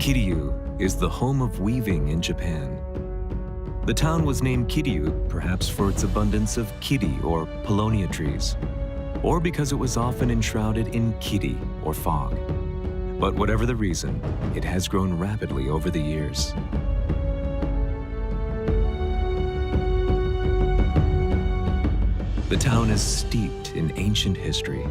Kiryu is the home of weaving in Japan. The town was named Kiryu perhaps for its abundance of kiri or paulownia trees, or because it was often enshrouded in kiri or fog. But whatever the reason, it has grown rapidly over the years. The town is steeped in ancient history.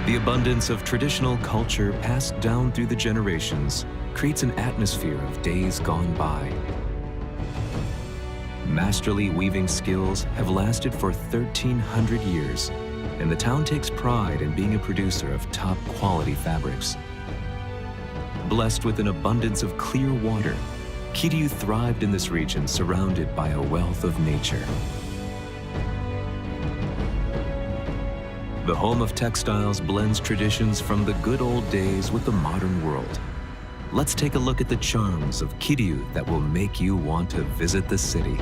The abundance of traditional culture passed down through the generations creates an atmosphere of days gone by. Masterly weaving skills have lasted for 1,300 years, and the town takes pride in being a producer of top-quality fabrics. Blessed with an abundance of clear water, Kiryu thrived in this region surrounded by a wealth of nature. The home of textiles blends traditions from the good old days with the modern world. Let's take a look at the charms of Kiryu that will make you want to visit the city.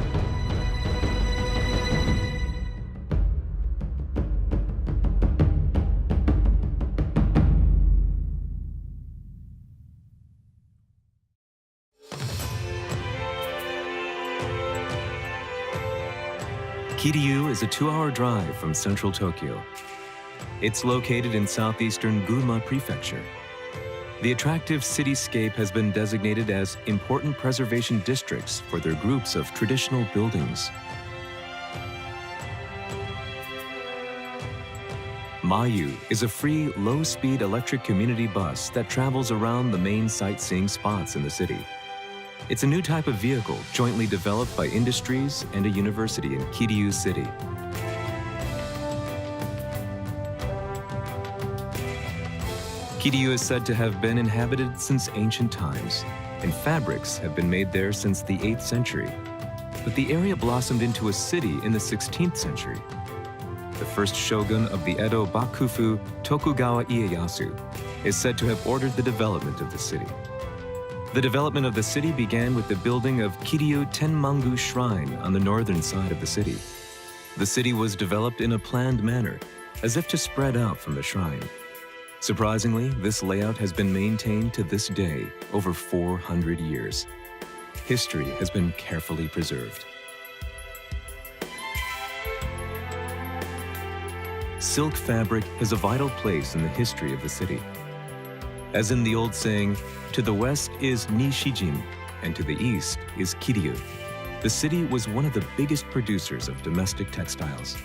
Kiryu is a 2-hour drive from central Tokyo. It's located in southeastern Gunma Prefecture. The attractive cityscape has been designated as important preservation districts for their groups of traditional buildings. Mayu is a free, low-speed electric community bus that travels around the main sightseeing spots in the city. It's a new type of vehicle jointly developed by industries and a university in Kiryu City. Kiryu is said to have been inhabited since ancient times, and fabrics have been made there since the 8th century. But the area blossomed into a city in the 16th century. The first shogun of the Edo Bakufu, Tokugawa Ieyasu, is said to have ordered the development of the city. The development of the city began with the building of Kiryu Tenmangu Shrine on the northern side of the city. The city was developed in a planned manner, as if to spread out from the shrine. Surprisingly, this layout has been maintained to this day, over 400 years. History has been carefully preserved. Silk fabric has a vital place in the history of the city. As in the old saying, to the west is Nishijin, and to the east is Kiryu. The city was one of the biggest producers of domestic textiles.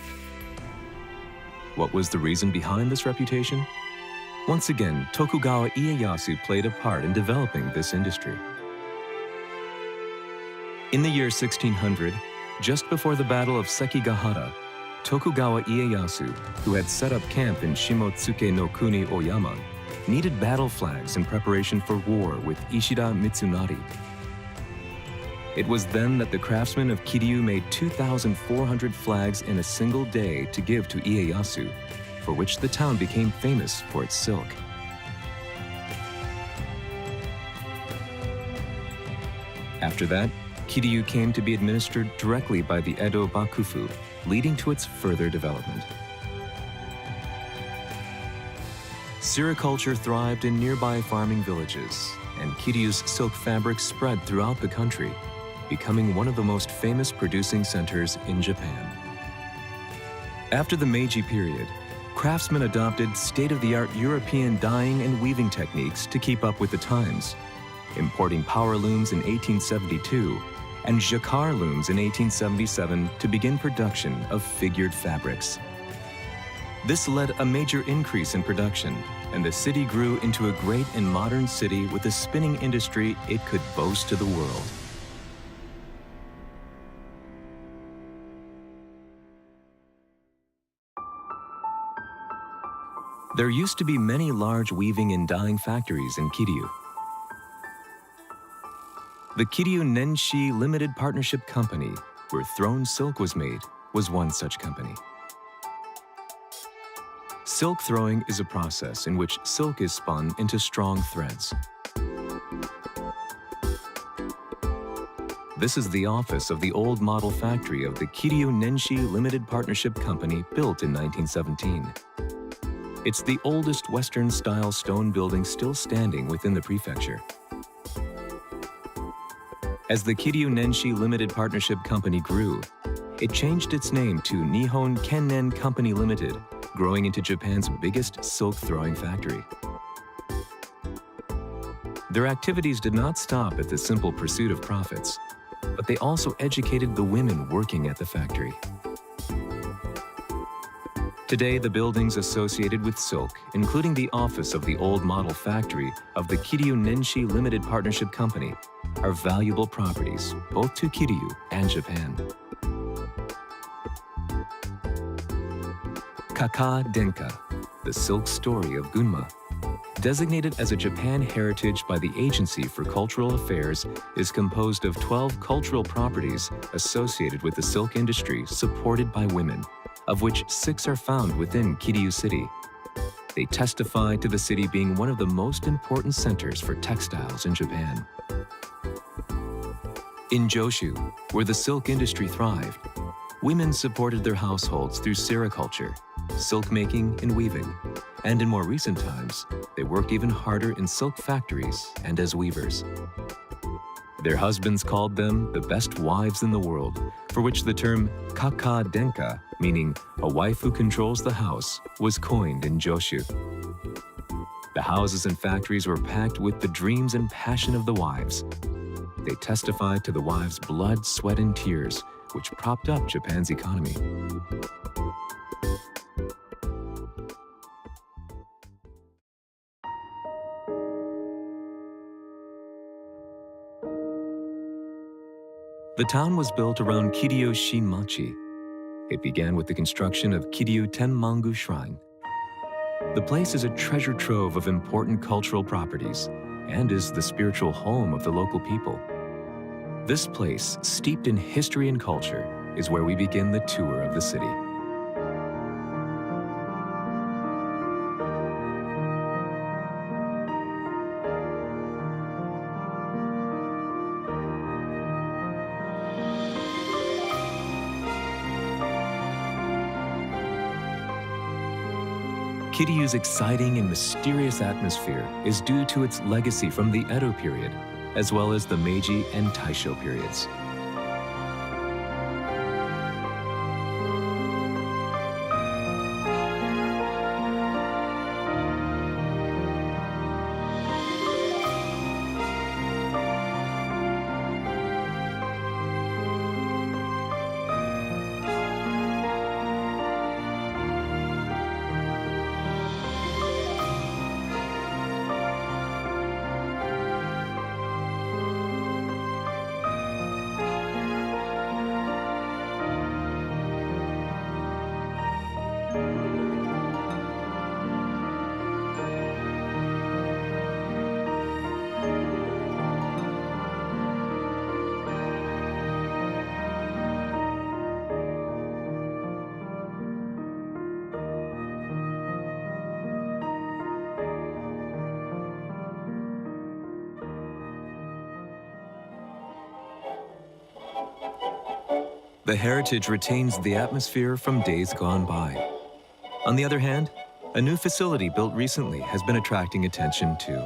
What was the reason behind this reputation? Once again, Tokugawa Ieyasu played a part in developing this industry. In the year 1600, just before the Battle of Sekigahara, Tokugawa Ieyasu, who had set up camp in Shimotsuke no Kuni Oyama, needed battle flags in preparation for war with Ishida Mitsunari. It was then that the craftsmen of Kiryu made 2,400 flags in a single day to give to Ieyasu, for which the town became famous for its silk. After that, Kiryu came to be administered directly by the Edo Bakufu, leading to its further development. Sericulture thrived in nearby farming villages, and Kiryu's silk fabric spread throughout the country, becoming one of the most famous producing centers in Japan. After the Meiji period, craftsmen adopted state-of-the-art European dyeing and weaving techniques to keep up with the times, importing power looms in 1872 and jacquard looms in 1877 to begin production of figured fabrics. This led a major increase in production, and the city grew into a great and modern city with a spinning industry it could boast to the world. There used to be many large weaving and dyeing factories in Kiryu. The Kiryu Nenshi Limited Partnership Company, where thrown silk was made, was one such company. Silk throwing is a process in which silk is spun into strong threads. This is the office of the old model factory of the Kiryu Limited Partnership Company, built in 1917. It's the oldest Western-style stone building still standing within the prefecture. As the Kiryu Limited Partnership Company grew, it changed its name to Nihon Kennen Company Limited, growing into Japan's biggest silk throwing factory. Their activities did not stop at the simple pursuit of profits, but they also educated the women working at the factory. Today, the buildings associated with silk, including the office of the old model factory of the Kiryu Limited Partnership Company, are valuable properties both to Kiryu and Japan. Kaka Denka, the silk story of Gunma. Designated as a Japan Heritage by the Agency for Cultural Affairs, is composed of 12 cultural properties associated with the silk industry supported by women, of which 6 are found within Kiryu City. They testify to the city being one of the most important centers for textiles in Japan. In Joshu, where the silk industry thrived, women supported their households through sericulture, silk making and weaving, and in more recent times, they worked even harder in silk factories and as weavers. Their husbands called them the best wives in the world, for which the term Kaka Denka, meaning a wife who controls the house, was coined in Joshu. The houses and factories were packed with the dreams and passion of the wives. They testified to the wives' blood, sweat, and tears, which propped up Japan's economy. The town was built around Kiryu Shinmachi. It began with the construction of Kiryu Tenmangu Shrine. The place is a treasure trove of important cultural properties and is the spiritual home of the local people. This place, steeped in history and culture, is where we begin the tour of the city. Kiryu's exciting and mysterious atmosphere is due to its legacy from the Edo period, as well as the Meiji and Taisho periods. The heritage retains the atmosphere from days gone by. On the other hand, a new facility built recently has been attracting attention too.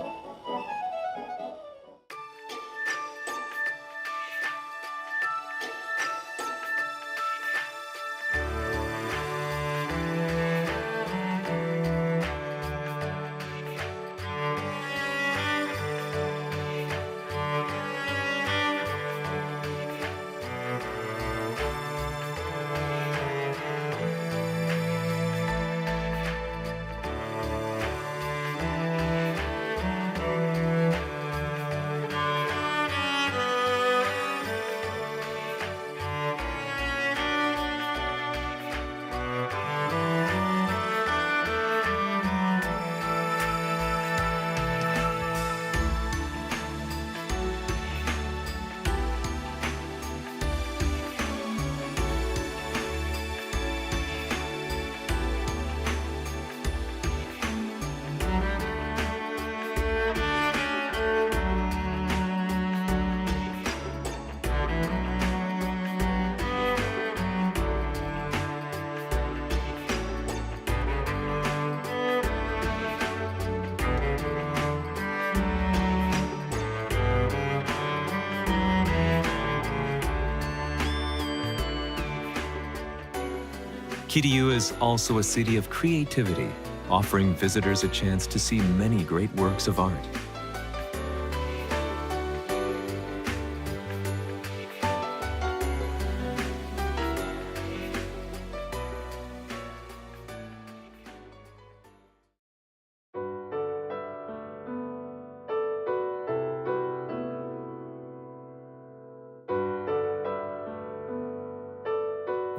Kiryu is also a city of creativity, offering visitors a chance to see many great works of art.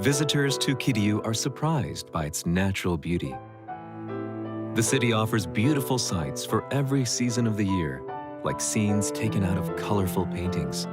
Visitors to Kiryu are surprised by its natural beauty. The city offers beautiful sights for every season of the year, like scenes taken out of colorful paintings.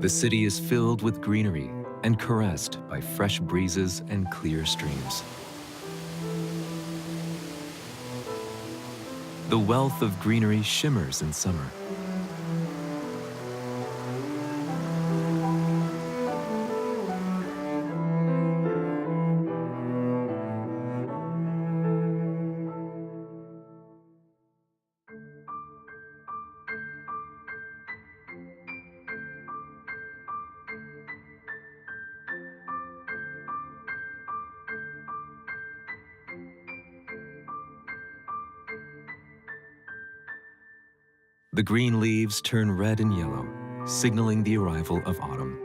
The city is filled with greenery and caressed by fresh breezes and clear streams. The wealth of greenery shimmers in summer. The green leaves turn red and yellow, signaling the arrival of autumn.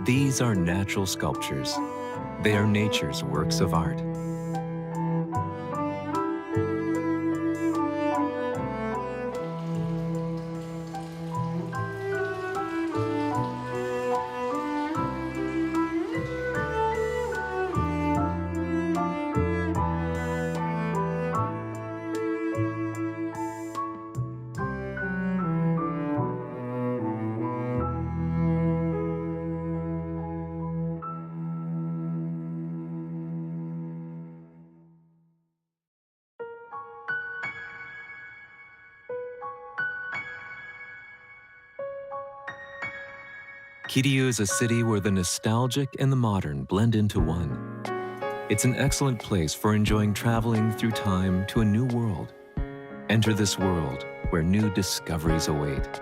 These are natural sculptures. They are nature's works of art. Kiryu is a city where the nostalgic and the modern blend into one. It's an excellent place for enjoying traveling through time to a new world. Enter this world where new discoveries await.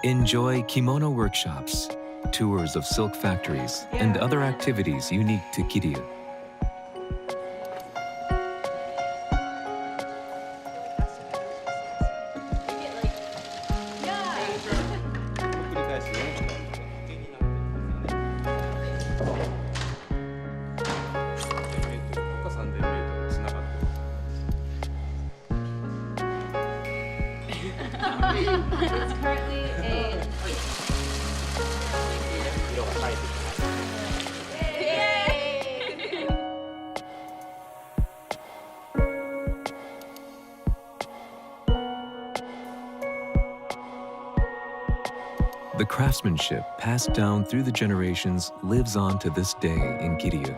Enjoy kimono workshops, tours of silk factories, and other activities unique to Kiryu. It's currently a... Yay! The craftsmanship passed down through the generations lives on to this day in Kiryu.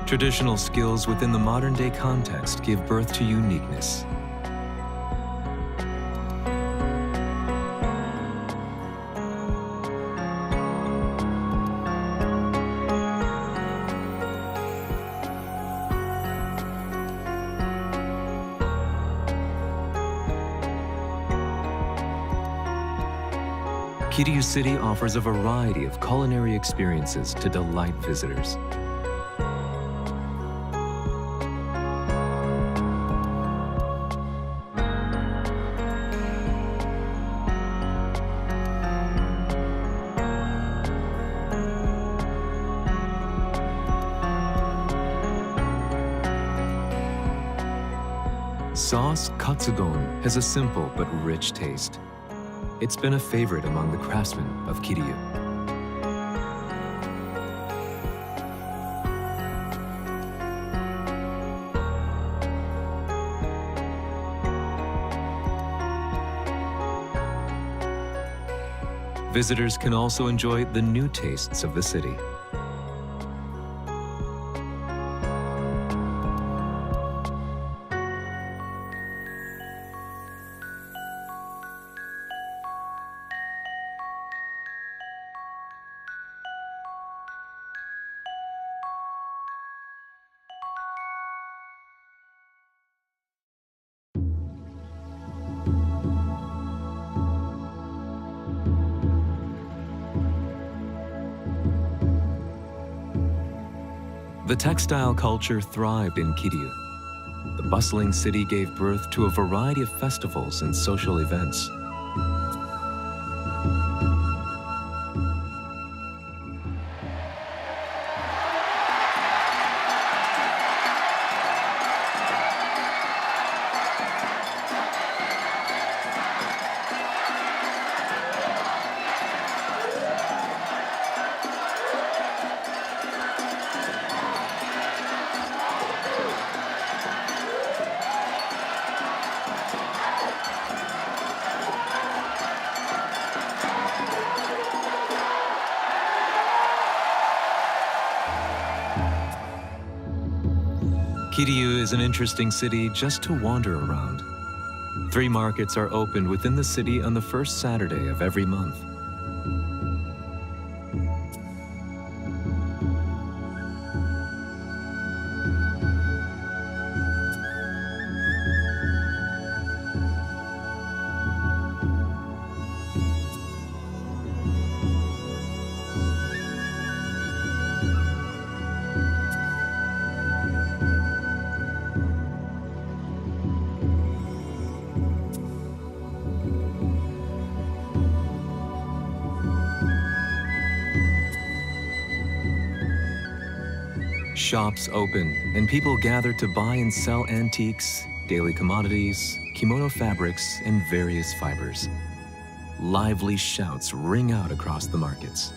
Traditional skills within the modern-day context give birth to uniqueness. Kiryu City offers a variety of culinary experiences to delight visitors. Sauce katsugon has a simple but rich taste. It's been a favorite among the craftsmen of Kiryu. Visitors can also enjoy the new tastes of the city. The textile culture thrived in Kiryu. The bustling city gave birth to a variety of festivals and social events. Kiryu is an interesting city just to wander around. 3 markets are opened within the city on the first Saturday of every month. Shops open, and people gather to buy and sell antiques, daily commodities, kimono fabrics, and various fibers. Lively shouts ring out across the markets.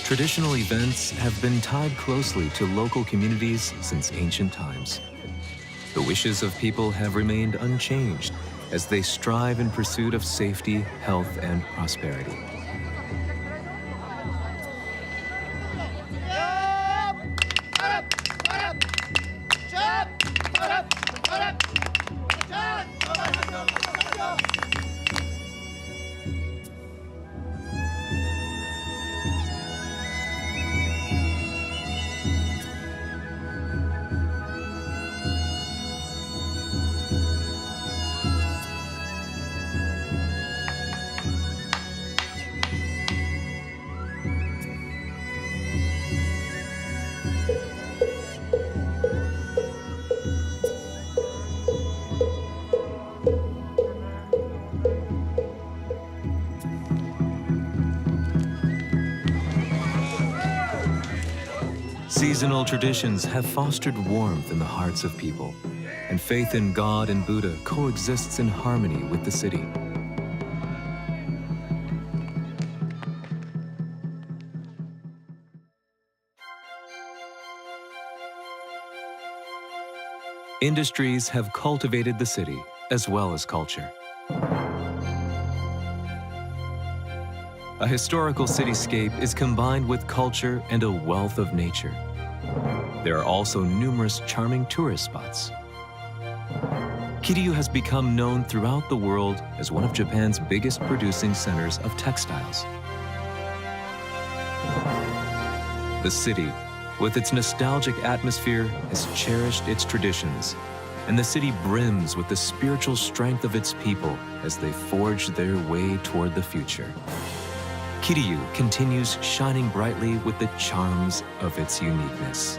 Traditional events have been tied closely to local communities since ancient times. The wishes of people have remained unchanged as they strive in pursuit of safety, health, and prosperity. Seasonal traditions have fostered warmth in the hearts of people, and faith in God and Buddha coexists in harmony with the city. Industries have cultivated the city as well as culture. A historical cityscape is combined with culture and a wealth of nature. There are also numerous charming tourist spots. Kiryu has become known throughout the world as one of Japan's biggest producing centers of textiles. The city, with its nostalgic atmosphere, has cherished its traditions, and the city brims with the spiritual strength of its people as they forge their way toward the future. Kiryu continues shining brightly with the charms of its uniqueness.